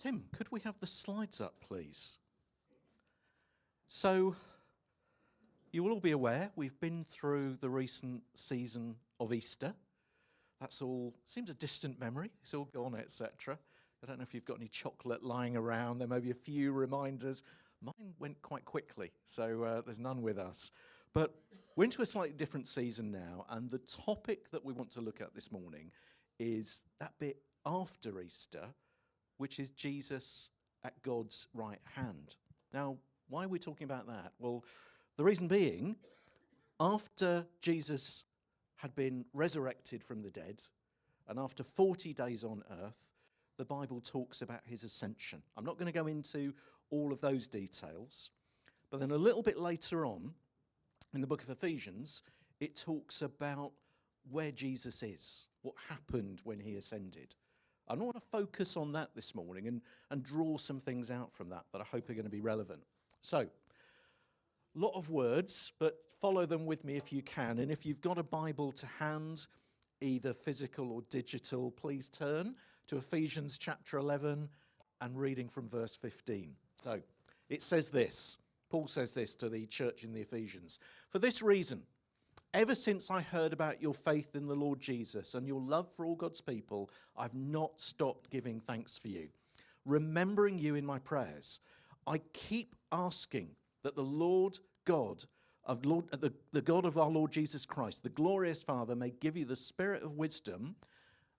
Tim, could we have the slides up, please? So, you will all be aware we've been through the recent season of Easter. That's all, seems a distant memory. It's all gone, etc. I don't know if you've got any chocolate lying around. There may be a few reminders. Mine went quite quickly, so there's none with us. But we're into a slightly different season now, and the topic that we want to look at this morning is that bit after Easter, which is Jesus at God's right hand. Now, why are we talking about that? Well, the reason being, after Jesus had been resurrected from the dead, and after 40 days on earth, the Bible talks about his ascension. I'm not going to go into all of those details, but then a little bit later on, in the book of Ephesians, it talks about where Jesus is, what happened when he ascended. I want to focus on that this morning and draw some things out from that I hope are going to be relevant. So, a lot of words, but follow them with me if you can. And if you've got a Bible to hand, either physical or digital, please turn to Ephesians chapter 11 and reading from verse 15. So, it says this. Paul says this to the church in the Ephesians. For this reason, ever since I heard about your faith in the Lord Jesus and your love for all God's people, I've not stopped giving thanks for you, remembering you in my prayers. I keep asking that the Lord God of the God of our Lord Jesus Christ, the glorious Father, may give you the spirit of wisdom.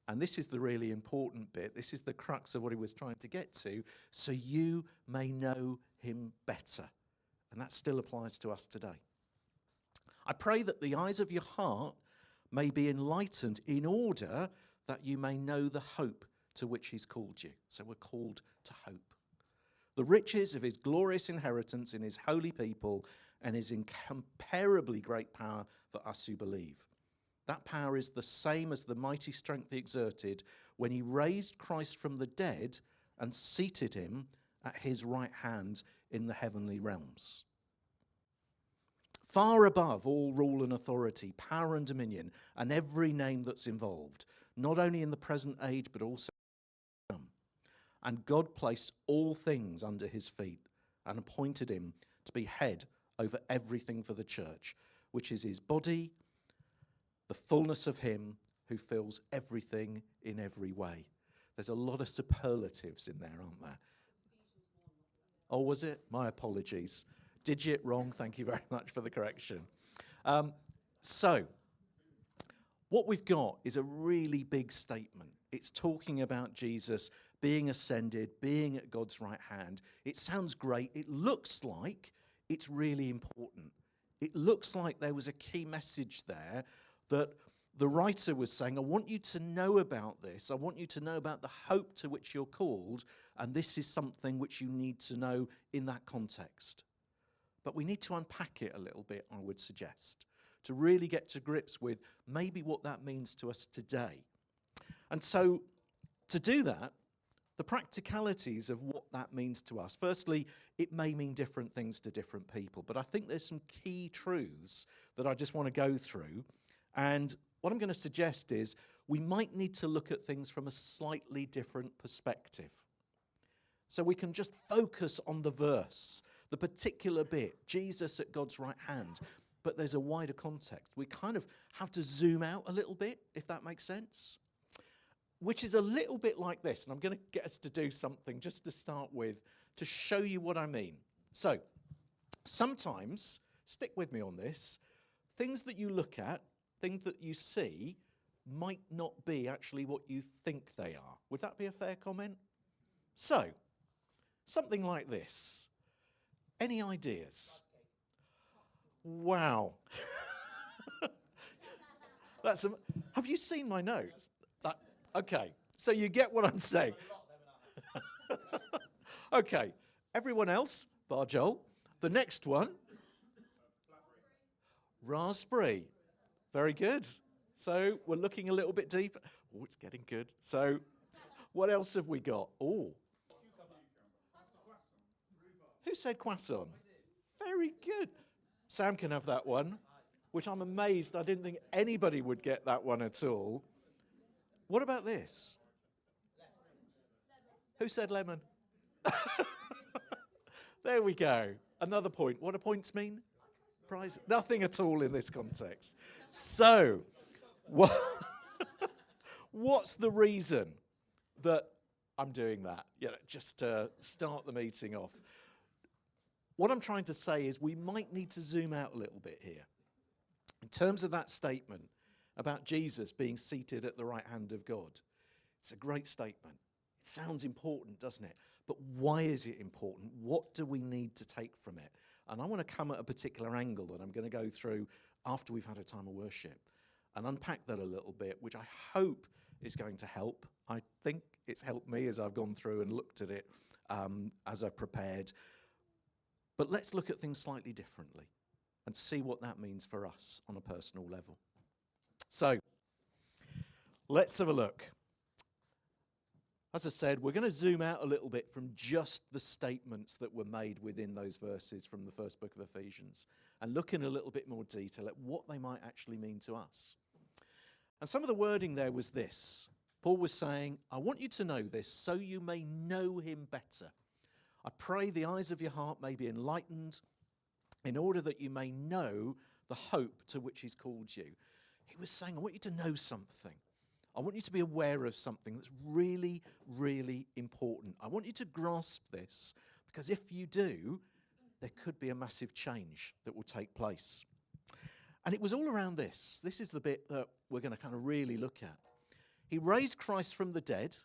And this is the really important bit. This is the crux of what he was trying to get to, so you may know him better. And that still applies to us today. I pray that the eyes of your heart may be enlightened in order that you may know the hope to which he's called you. So we're called to hope. The riches of his glorious inheritance in his holy people and his incomparably great power for us who believe. That power is the same as the mighty strength he exerted when he raised Christ from the dead and seated him at his right hand in the heavenly realms. Far above all rule and authority, power and dominion, and every name that's involved, not only in the present age, but also to come. And God placed all things under his feet and appointed him to be head over everything for the church, which is his body, the fullness of him who fills everything in every way. There's a lot of superlatives in there, aren't there? Oh, was it? My apologies. Digit wrong. Thank you very much for the correction. So, what we've got is a really big statement. It's talking about Jesus being ascended, being at God's right hand. It sounds great. It looks like it's really important. It looks like there was a key message there that the writer was saying, I want you to know about this. I want you to know about the hope to which you're called, and this is something which you need to know in that context. But we need to unpack it a little bit, I would suggest, to really get to grips with maybe what that means to us today. And so, to do that, the practicalities of what that means to us. Firstly, it may mean different things to different people, but I think there's some key truths that I just want to go through. And what I'm going to suggest is we might need to look at things from a slightly different perspective. So we can just focus on the verse, the particular bit, Jesus at God's right hand, but there's a wider context. We kind of have to zoom out a little bit, if that makes sense, which is a little bit like this. And I'm going to get us to do something just to start with to show you what I mean. So sometimes, stick with me on this, things that you look at, things that you see might not be actually what you think they are. Would that be a fair comment? So, something like this. Any ideas? Wow. Have you seen my notes? Okay, so you get what I'm saying. Okay, everyone else, bar Joel. The next one. Raspberry. Very good. So we're looking a little bit deeper. Oh, it's getting good. So what else have we got? Oh. Who said croissant? Very good. Sam can have that one, which I'm amazed. I didn't think anybody would get that one at all. What about this? Who said lemon? There we go. Another point. What do points mean? Prize? Nothing at all in this context. So, what's the reason that I'm doing that? Just to start the meeting off. What I'm trying to say is we might need to zoom out a little bit here. In terms of that statement about Jesus being seated at the right hand of God, it's a great statement. It sounds important, doesn't it? But why is it important? What do we need to take from it? And I want to come at a particular angle that I'm going to go through after we've had a time of worship and unpack that a little bit, which I hope is going to help. I think it's helped me as I've gone through and looked at it as I've prepared. But let's look at things slightly differently and see what that means for us on a personal level. So, let's have a look. As I said, we're going to zoom out a little bit from just the statements that were made within those verses from the first book of Ephesians and look in a little bit more detail at what they might actually mean to us. And some of the wording there was this. Paul was saying, I want you to know this so you may know him better. I pray the eyes of your heart may be enlightened in order that you may know the hope to which he's called you. He was saying, I want you to know something. I want you to be aware of something that's really, really important. I want you to grasp this because if you do, there could be a massive change that will take place. And it was all around this. This is the bit that we're going to kind of really look at. He raised Christ from the dead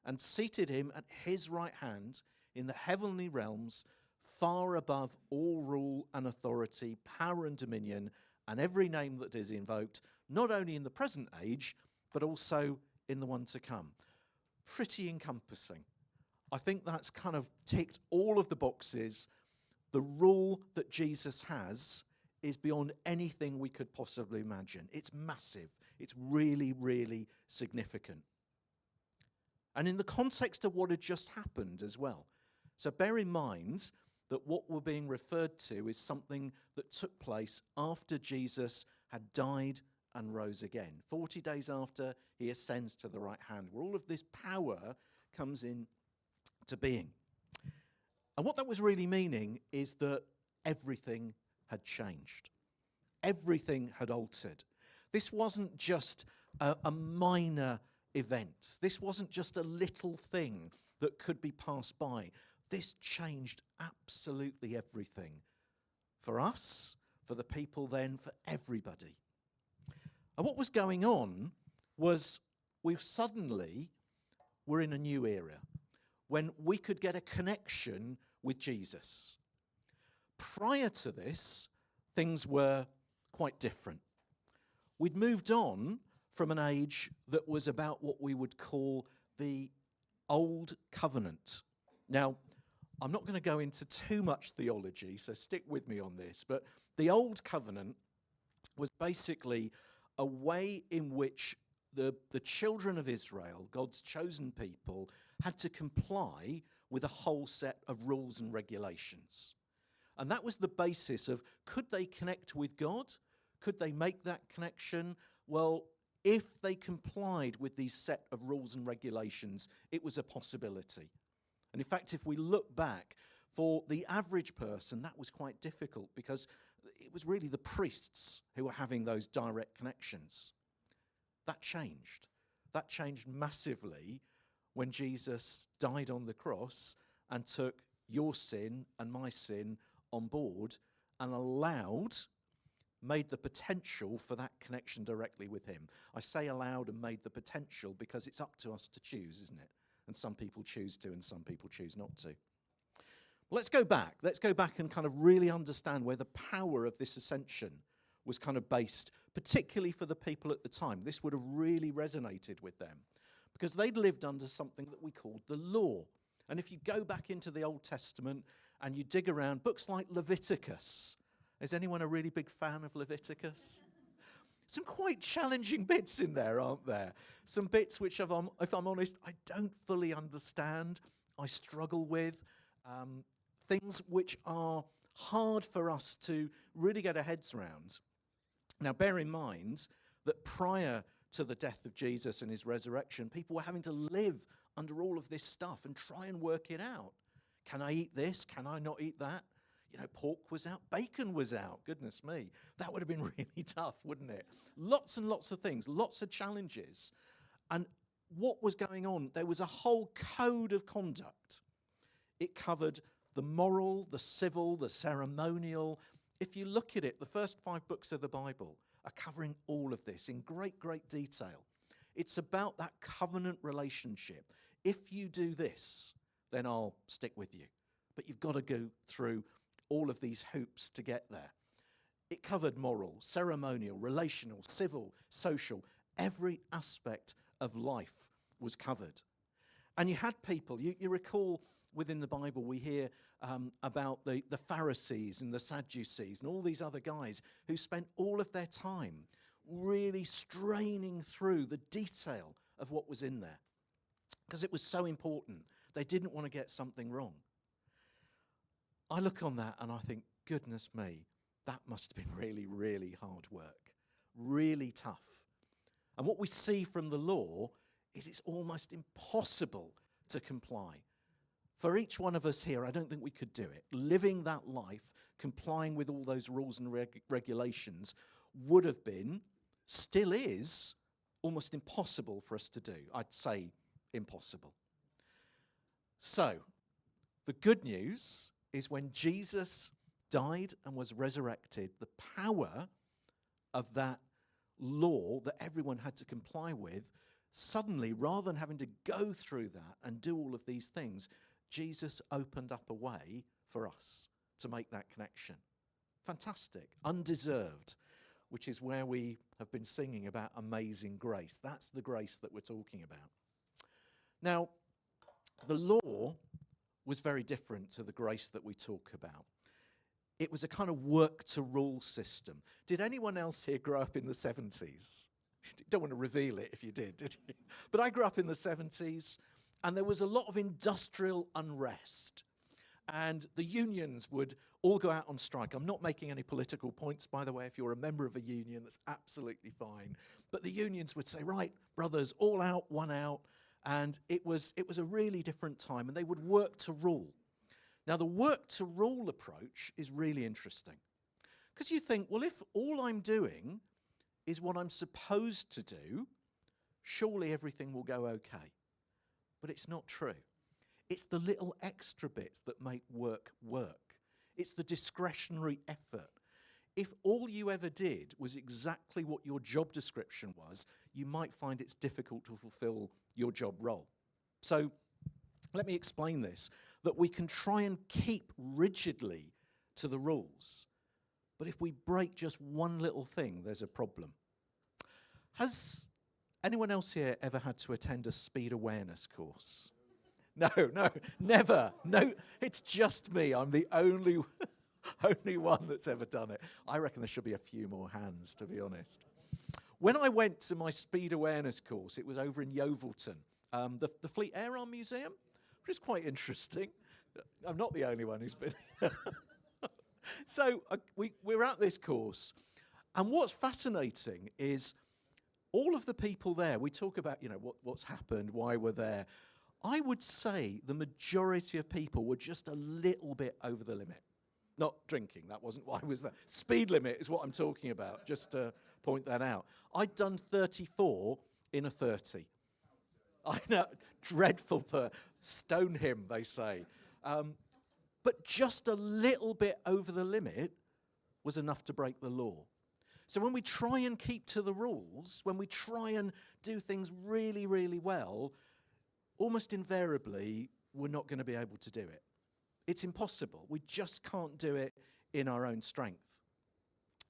and seated him at his right hand in the heavenly realms, far above all rule and authority, power and dominion, and every name that is invoked, not only in the present age, but also in the one to come. Pretty encompassing. I think that's kind of ticked all of the boxes. The rule that Jesus has is beyond anything we could possibly imagine. It's massive. It's really, really significant. And in the context of what had just happened as well. So bear in mind that what we're being referred to is something that took place after Jesus had died and rose again. 40 days after he ascends to the right hand, where all of this power comes in to being. And what that was really meaning is that everything had changed. Everything had altered. This wasn't just a minor event. This wasn't just a little thing that could be passed by. This changed absolutely everything. For us, for the people then, for everybody. And what was going on was we suddenly were in a new era when we could get a connection with Jesus. Prior to this, things were quite different. We'd moved on from an age that was about what we would call the Old Covenant. Now, I'm not going to go into too much theology, so stick with me on this, but the Old Covenant was basically a way in which the children of Israel, God's chosen people, had to comply with a whole set of rules and regulations. And that was the basis of, could they connect with God? Could they make that connection? Well, if they complied with these set of rules and regulations, it was a possibility. And in fact, if we look back, for the average person, that was quite difficult because it was really the priests who were having those direct connections. That changed. That changed massively when Jesus died on the cross and took your sin and my sin on board and made the potential for that connection directly with him. I say allowed and made the potential because it's up to us to choose, isn't it? And some people choose to and some people choose not to. Let's go back. Let's go back and kind of really understand where the power of this ascension was kind of based, particularly for the people at the time. This would have really resonated with them because they'd lived under something that we called the law. And if you go back into the Old Testament and you dig around, books like Leviticus, is anyone a really big fan of Leviticus? Some quite challenging bits in there, aren't there? Some bits which, if I'm honest, I don't fully understand. I struggle with. Things which are hard for us to really get our heads around. Now, bear in mind that prior to the death of Jesus and his resurrection, people were having to live under all of this stuff and try and work it out. Can I eat this? Can I not eat that? You know, pork was out, bacon was out. Goodness me. That would have been really tough, wouldn't it? Lots and lots of things, lots of challenges. And what was going on? There was a whole code of conduct. It covered the moral, the civil, the ceremonial. If you look at it, the first 5 books of the Bible are covering all of this in great, great detail. It's about that covenant relationship. If you do this, then I'll stick with you. But you've got to go through all of these hoops to get there. It covered moral, ceremonial, relational, civil, social. Every aspect of life was covered. And you had people, you recall within the Bible we hear about the Pharisees and the Sadducees and all these other guys who spent all of their time really straining through the detail of what was in there because it was so important. They didn't want to get something wrong. I look on that and I think, goodness me, that must have been really, really hard work, really tough. And what we see from the law is it's almost impossible to comply. For each one of us here, I don't think we could do it. Living that life, complying with all those rules and regulations would have been, still is, almost impossible for us to do. I'd say impossible. So, the good news is when Jesus died and was resurrected, the power of that law that everyone had to comply with, suddenly, rather than having to go through that and do all of these things, Jesus opened up a way for us to make that connection. Fantastic, undeserved, which is where we have been singing about amazing grace. That's the grace that we're talking about. Now, the law was very different to the grace that we talk about. It was a kind of work-to-rule system. Did anyone else here grow up in the 70s? Don't want to reveal it if you did you? But I grew up in the 70s, and there was a lot of industrial unrest. And the unions would all go out on strike. I'm not making any political points, by the way. If you're a member of a union, that's absolutely fine. But the unions would say, right, brothers, all out, one out. And it was a really different time, and they would work to rule. Now, the work to rule approach is really interesting. Because you think, well, if all I'm doing is what I'm supposed to do, surely everything will go okay. But it's not true. It's the little extra bits that make work work. It's the discretionary effort. If all you ever did was exactly what your job description was, you might find it's difficult to fulfill your job role. So let me explain this, that we can try and keep rigidly to the rules, but if we break just one little thing, there's a problem. Has anyone else here ever had to attend a speed awareness course? No, never. No, it's just me. I'm the only one that's ever done it. I reckon there should be a few more hands, to be honest. When I went to my speed awareness course, it was over in Yeovilton, the Fleet Air Arm Museum, which is quite interesting. I'm not the only one who's been. So we're at this course, and what's fascinating is all of the people there. We talk about, what's happened, why we're there. I would say the majority of people were just a little bit over the limit. Not drinking, that wasn't why I was there. Speed limit is what I'm talking about, just to point that out. I'd done 34 in a 30. I know, dreadful stone him, they say. But just a little bit over the limit was enough to break the law. So when we try and keep to the rules, when we try and do things really, really well, almost invariably, we're not going to be able to do it. It's impossible. We just can't do it in our own strength.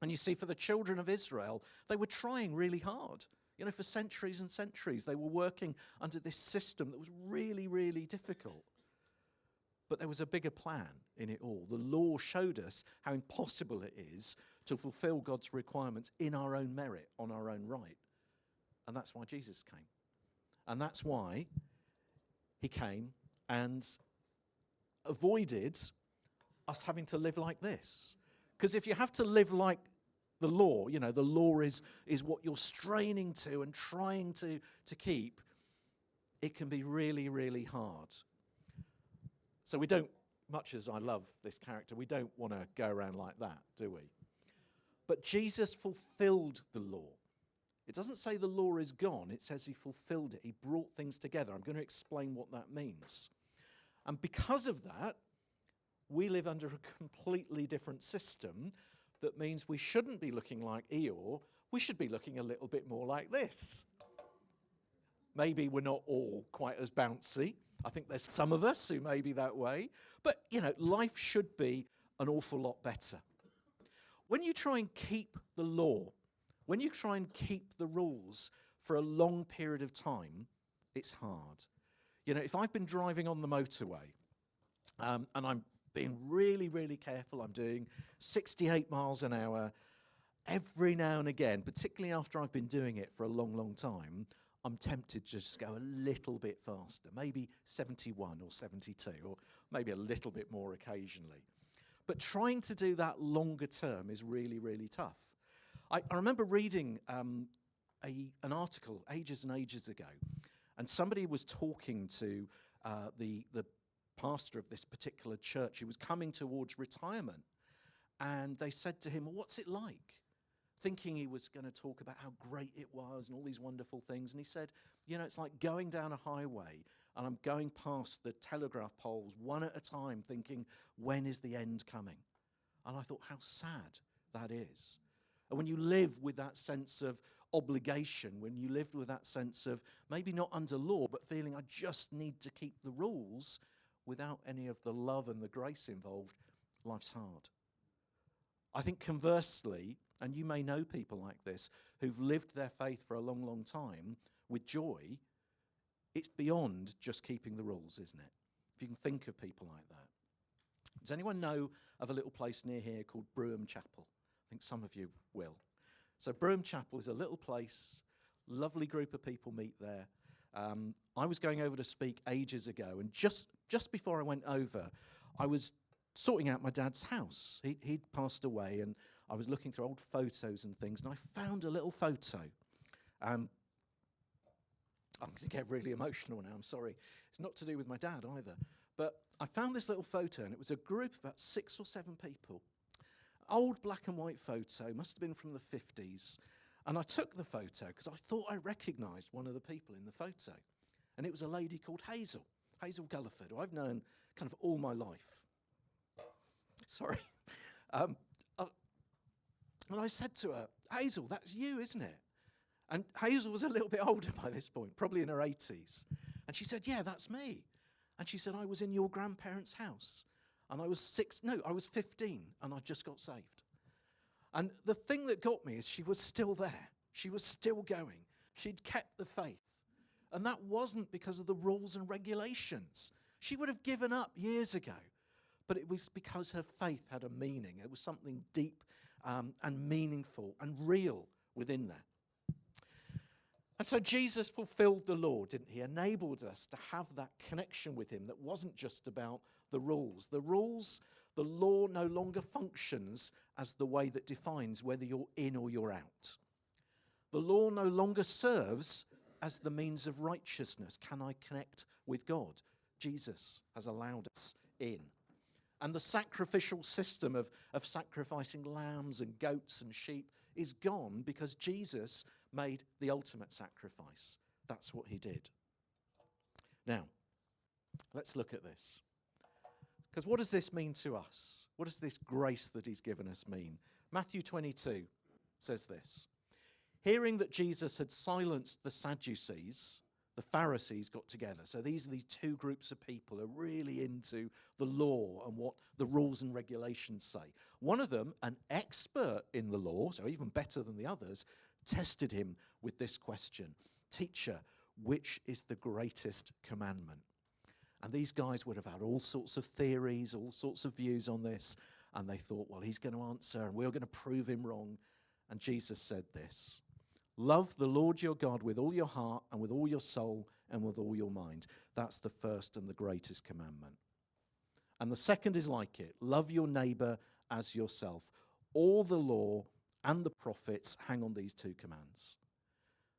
And you see, for the children of Israel, they were trying really hard. For centuries and centuries, they were working under this system that was really, really difficult. But there was a bigger plan in it all. The law showed us how impossible it is to fulfill God's requirements in our own merit, on our own right. And that's why Jesus came. And that's why he came and avoided us having to live like this. Because if you have to live like the law, the law is what you're straining to and trying to keep, it can be really, really hard. So we don't much as I love this character, we don't want to go around like that, do we? But Jesus fulfilled the law. It doesn't say the law is gone, it says he fulfilled it. He brought things together. I'm going to explain what that means. And because of that, we live under a completely different system that means we shouldn't be looking like Eeyore, we should be looking a little bit more like this. Maybe we're not all quite as bouncy. I think there's some of us who may be that way. But, life should be an awful lot better. When you try and keep the law, when you try and keep the rules for a long period of time, it's hard. If I've been driving on the motorway and I'm being really, really careful, I'm doing 68 miles an hour, every now and again, particularly after I've been doing it for a long, long time, I'm tempted to just go a little bit faster, maybe 71 or 72, or maybe a little bit more occasionally. But trying to do that longer term is really, really tough. I remember reading an article ages and ages ago, and somebody was talking to the pastor of this particular church who was coming towards retirement, and they said to him, well, what's it like? Thinking he was going to talk about how great it was and all these wonderful things. And he said, it's like going down a highway and I'm going past the telegraph poles one at a time thinking, when is the end coming? And I thought, how sad that is. And when you live with that sense of obligation, when you live with that sense of maybe not under law, but feeling I just need to keep the rules without any of the love and the grace involved, life's hard. I think conversely, and you may know people like this, who've lived their faith for a long, long time with joy, it's beyond just keeping the rules, isn't it? If you can think of people like that. Does anyone know of a little place near here called Brougham Chapel? I think some of you will. So Brougham Chapel is a little place, lovely group of people meet there. I was going over to speak ages ago, and just before I went over, I was sorting out my dad's house. He'd passed away, and I was looking through old photos and things, and I found a little photo. I'm going to get really emotional now, I'm sorry. It's not to do with my dad either. But I found this little photo, and it was a group of about 6 or 7 people. Old black and white photo, must have been from the 50s. And I took the photo because I thought I recognised one of the people in the photo. And it was a lady called Hazel Gulliford, who I've known kind of all my life. Sorry. And I said to her, Hazel, that's you, isn't it? And Hazel was a little bit older by this point, probably in her 80s. And she said, yeah, that's me. And she said, I was in your grandparents' house. And I was 15, and I just got saved. And the thing that got me is she was still there. She was still going. She'd kept the faith. And that wasn't because of the rules and regulations. She would have given up years ago. But it was because her faith had a meaning. It was something deep and meaningful and real within there. And so Jesus fulfilled the law, didn't he? Enabled us to have that connection with him that wasn't just about the rules. The law no longer functions as the way that defines whether you're in or you're out. The law no longer serves as the means of righteousness. Can I connect with God? Jesus has allowed us in. And the sacrificial system of sacrificing lambs and goats and sheep is gone because Jesus made the ultimate sacrifice. That's what he did. Now, let's look at this. Because what does this mean to us? What does this grace that he's given us mean? Matthew 22 says this. Hearing that Jesus had silenced the Sadducees, the Pharisees got together. So these are these 2 groups of people who are really into the law and what the rules and regulations say. One of them, an expert in the law, so even better than the others, tested him with this question. Teacher, which is the greatest commandment? And these guys would have had all sorts of theories, all sorts of views on this. And they thought, well, he's going to answer and we're going to prove him wrong. And Jesus said this. Love the Lord your God with all your heart and with all your soul and with all your mind. That's the first and the greatest commandment. And the second is like it. Love your neighbor as yourself. All the law and the prophets hang on these 2 commands.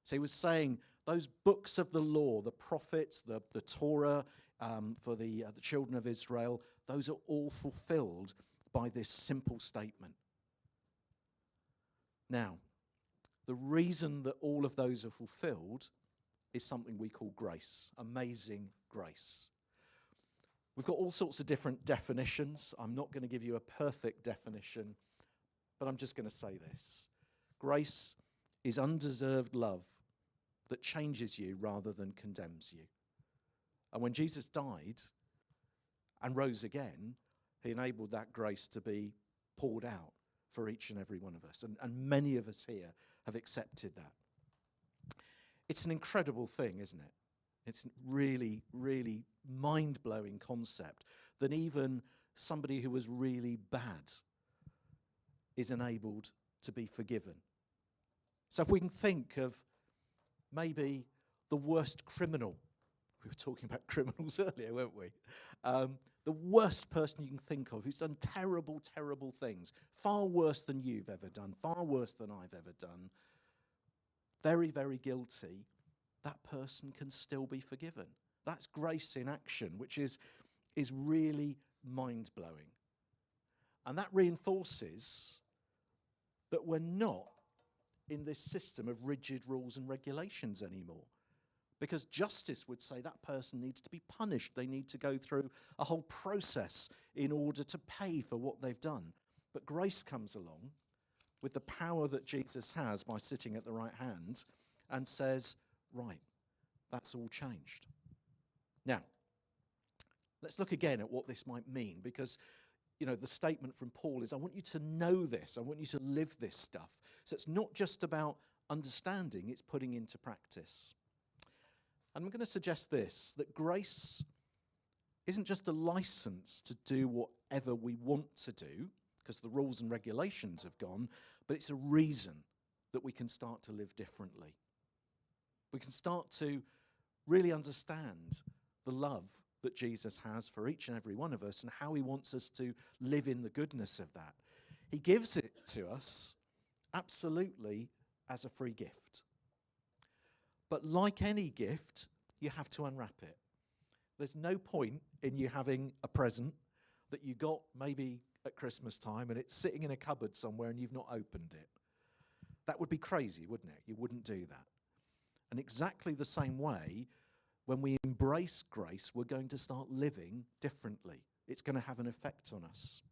So he was saying those books of the law, the prophets, the Torah for the children of Israel, those are all fulfilled by this simple statement. Now, the reason that all of those are fulfilled is something we call grace, amazing grace. We've got all sorts of different definitions. I'm not going to give you a perfect definition, but I'm just going to say this. Grace is undeserved love that changes you rather than condemns you. And when Jesus died and rose again, he enabled that grace to be poured out for each and every one of us. And many of us here have accepted that. It's an incredible thing, isn't it? It's a really, really mind-blowing concept that even somebody who was really bad is enabled to be forgiven. So if we can think of maybe the worst criminal, we were talking about criminals earlier, weren't we? The worst person you can think of who's done terrible, terrible things, far worse than you've ever done, far worse than I've ever done, very, very guilty, that person can still be forgiven. That's grace in action, which is really mind-blowing. And that reinforces that we're not in this system of rigid rules and regulations anymore. Because justice would say that person needs to be punished. They need to go through a whole process in order to pay for what they've done. But grace comes along with the power that Jesus has by sitting at the right hand and says, right, that's all changed. Now, let's look again at what this might mean, because the statement from Paul is, I want you to know this. I want you to live this stuff. So it's not just about understanding, it's putting into practice. And I'm going to suggest this, that grace isn't just a license to do whatever we want to do, because the rules and regulations have gone, but it's a reason that we can start to live differently. We can start to really understand the love that Jesus has for each and every one of us and how he wants us to live in the goodness of that. He gives it to us absolutely as a free gift. But like any gift, you have to unwrap it. There's no point in you having a present that you got maybe at Christmas time and it's sitting in a cupboard somewhere and you've not opened it. That would be crazy, wouldn't it? You wouldn't do that. And exactly the same way, when we embrace grace, we're going to start living differently. It's going to have an effect on us.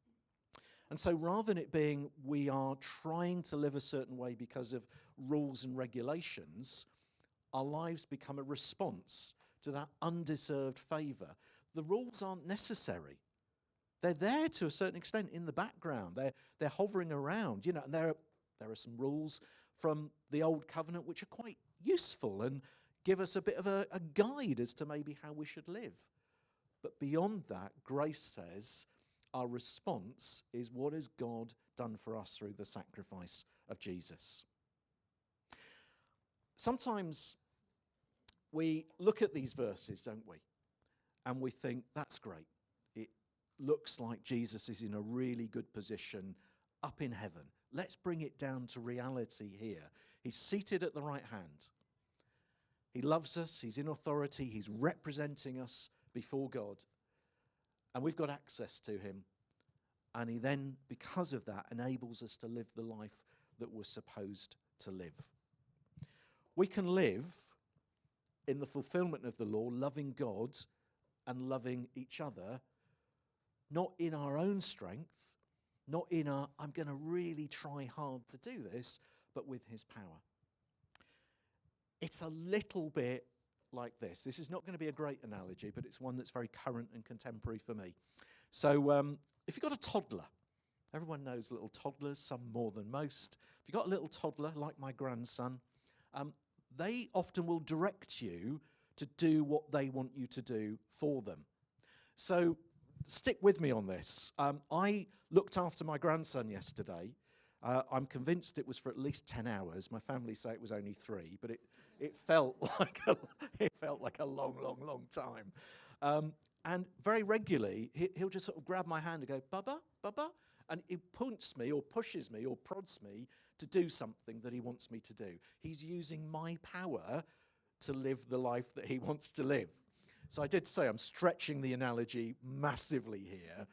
And so rather than it being we are trying to live a certain way because of rules and regulations, our lives become a response to that undeserved favour. The rules aren't necessary. They're there to a certain extent in the background. They're hovering around, and there are some rules from the Old Covenant which are quite useful and give us a bit of a guide as to maybe how we should live. But beyond that, grace says our response is what has God done for us through the sacrifice of Jesus. Sometimes we look at these verses, don't we? And we think, that's great. It looks like Jesus is in a really good position up in heaven. Let's bring it down to reality here. He's seated at the right hand. He loves us. He's in authority. He's representing us before God. And we've got access to him. And he then, because of that, enables us to live the life that we're supposed to live. We can live in the fulfillment of the law, loving God and loving each other, not in our own strength, not in our, I'm going to really try hard to do this, but with his power. It's a little bit like this. This is not going to be a great analogy, but it's one that's very current and contemporary for me. So if you've got a toddler, everyone knows little toddlers, some more than most. If you've got a little toddler, like my grandson, they often will direct you to do what they want you to do for them. So stick with me on this. I looked after my grandson yesterday. I'm convinced it was for at least 10 hours. My family say it was only 3, but it felt like a long, long, long time. And very regularly, he'll just sort of grab my hand and go, Bubba, Bubba, and he points me or pushes me or prods me to do something that he wants me to do. He's using my power to live the life that he wants to live. So I did say I'm stretching the analogy massively here,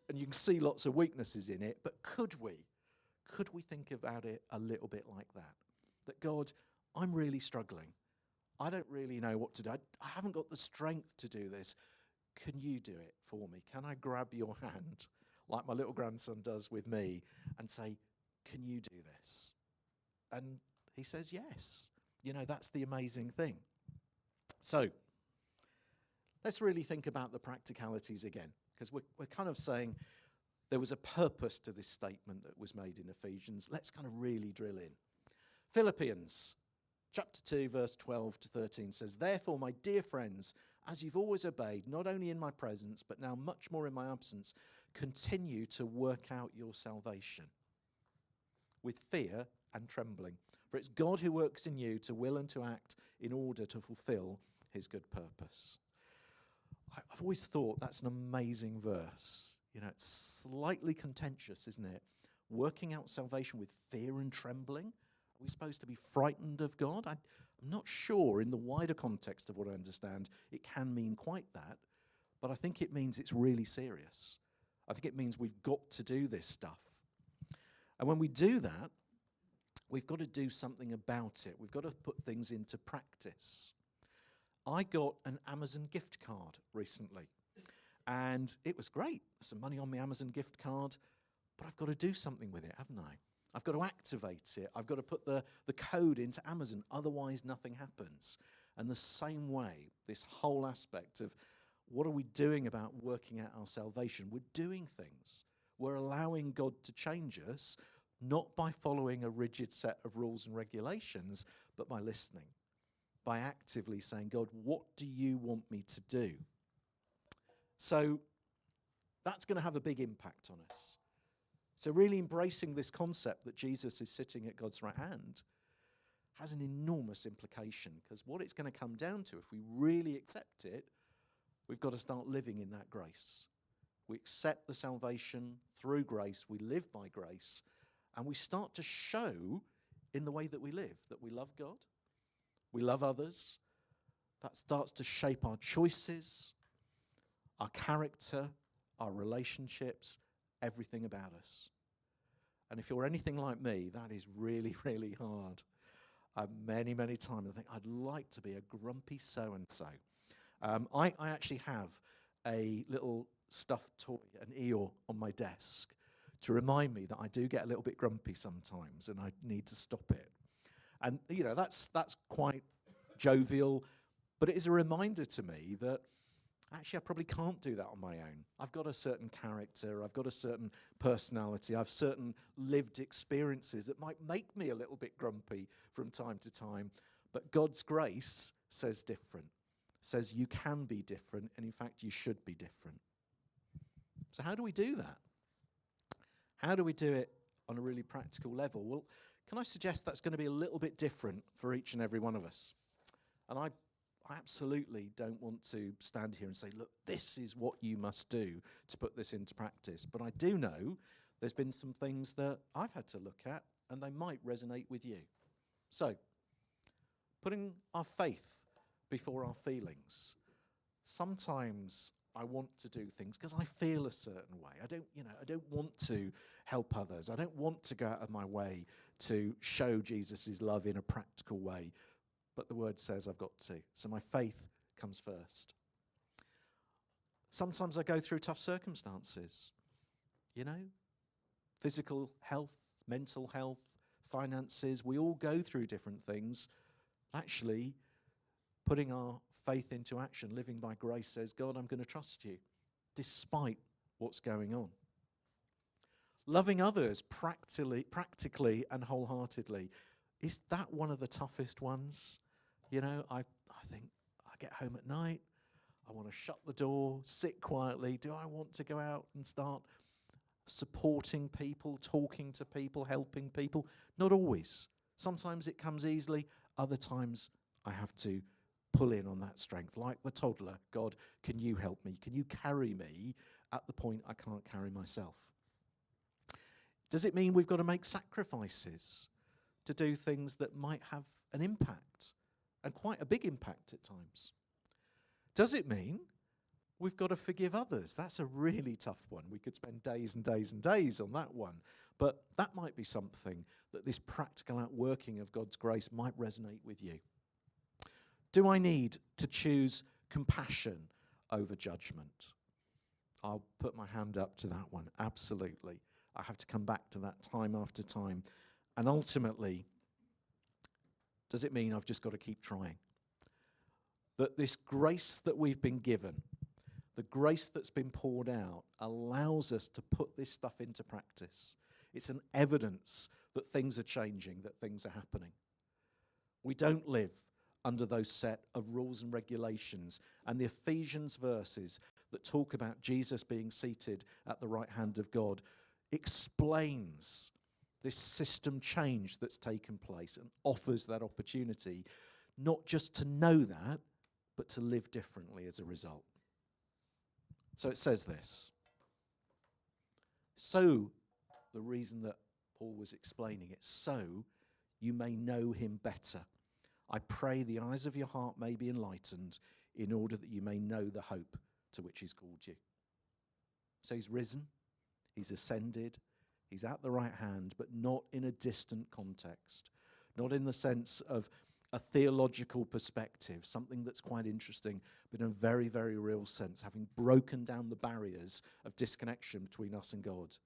and you can see lots of weaknesses in it, but could we think about it a little bit like that? That God, I'm really struggling. I don't really know what to do. I haven't got the strength to do this. Can you do it for me? Can I grab your hand, like my little grandson does with me, and say, can you do this? And he says yes. That's the amazing thing. So let's really think about the practicalities again, because we're kind of saying there was a purpose to this statement that was made in Ephesians. Let's kind of really drill in. Philippians chapter 2, verse 12 to 13 says, therefore, my dear friends, as you've always obeyed, not only in my presence, but now much more in my absence, continue to work out your salvation with fear and trembling. For it's God who works in you to will and to act in order to fulfill his good purpose. I've always thought that's an amazing verse. It's slightly contentious, isn't it? Working out salvation with fear and trembling. Are we supposed to be frightened of God? I'm not sure in the wider context of what I understand it can mean quite that, but I think it means it's really serious. I think it means we've got to do this stuff. And when we do that, we've got to do something about it. We've got to put things into practice. I got an Amazon gift card recently, and it was great. Some money on my Amazon gift card, but I've got to do something with it, haven't I? I've got to activate it. I've got to put the code into Amazon, otherwise nothing happens. And the same way, this whole aspect of what are we doing about working out our salvation? We're doing things. We're allowing God to change us, not by following a rigid set of rules and regulations, but by listening, by actively saying, God, what do you want me to do? So that's going to have a big impact on us. So really embracing this concept that Jesus is sitting at God's right hand has an enormous implication, because what it's going to come down to, if we really accept it, we've got to start living in that grace. We accept the salvation through grace, we live by grace, and we start to show in the way that we live that we love God, we love others. That starts to shape our choices, our character, our relationships, everything about us. And if you're anything like me, that is really, really hard. Many, many times I think I'd like to be a grumpy so-and-so. I actually have a little stuffed toy, an Eeyore, on my desk to remind me that I do get a little bit grumpy sometimes and I need to stop it. And, that's quite jovial, but it is a reminder to me that actually I probably can't do that on my own. I've got a certain character, I've got a certain personality, I've certain lived experiences that might make me a little bit grumpy from time to time, but God's grace says different, says you can be different, and in fact you should be different. So how do we do that? How do we do it on a really practical level? Well, can I suggest that's going to be a little bit different for each and every one of us? And I absolutely don't want to stand here and say, look, this is what you must do to put this into practice. But I do know there's been some things that I've had to look at, and they might resonate with you. So, putting our faith before our feelings. Sometimes I want to do things because I feel a certain way. I don't want to help others. I don't want to go out of my way to show Jesus' love in a practical way. But the word says I've got to. So my faith comes first. Sometimes I go through tough circumstances. Physical health, mental health, finances. We all go through different things. Actually, putting our faith into action, living by grace, says, God, I'm going to trust you, despite what's going on. Loving others practically and wholeheartedly. Is that one of the toughest ones? I think I get home at night, I want to shut the door, sit quietly. Do I want to go out and start supporting people, talking to people, helping people? Not always. Sometimes it comes easily. Other times I have to pull in on that strength. Like the toddler, God, can you help me? Can you carry me at the point I can't carry myself? Does it mean we've got to make sacrifices to do things that might have an impact? and quite a big impact at times. Does it mean we've got to forgive others? That's a really tough one. We could spend days and days and days on that one. But that might be something that this practical outworking of God's grace might resonate with you. Do I need to choose compassion over judgment? I'll put my hand up to that one. Absolutely. I have to come back to that time after time. And ultimately, does it mean I've just got to keep trying? That this grace that we've been given, the grace that's been poured out, allows us to put this stuff into practice. It's an evidence that things are changing, that things are happening. We don't live under those set of rules and regulations. And the Ephesians verses that talk about Jesus being seated at the right hand of God explains this system change that's taken place and offers that opportunity, not just to know that, but to live differently as a result. So it says this. So, the reason that Paul was explaining it, so you may know him better. I pray the eyes of your heart may be enlightened in order that you may know the hope to which he's called you. So he's risen, he's ascended, he's at the right hand, but not in a distant context, not in the sense of a theological perspective, something that's quite interesting, but in a very, very real sense, having broken down the barriers of disconnection between us and God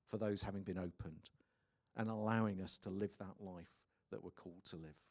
for those having been opened and allowing us to live that life that we're called to live.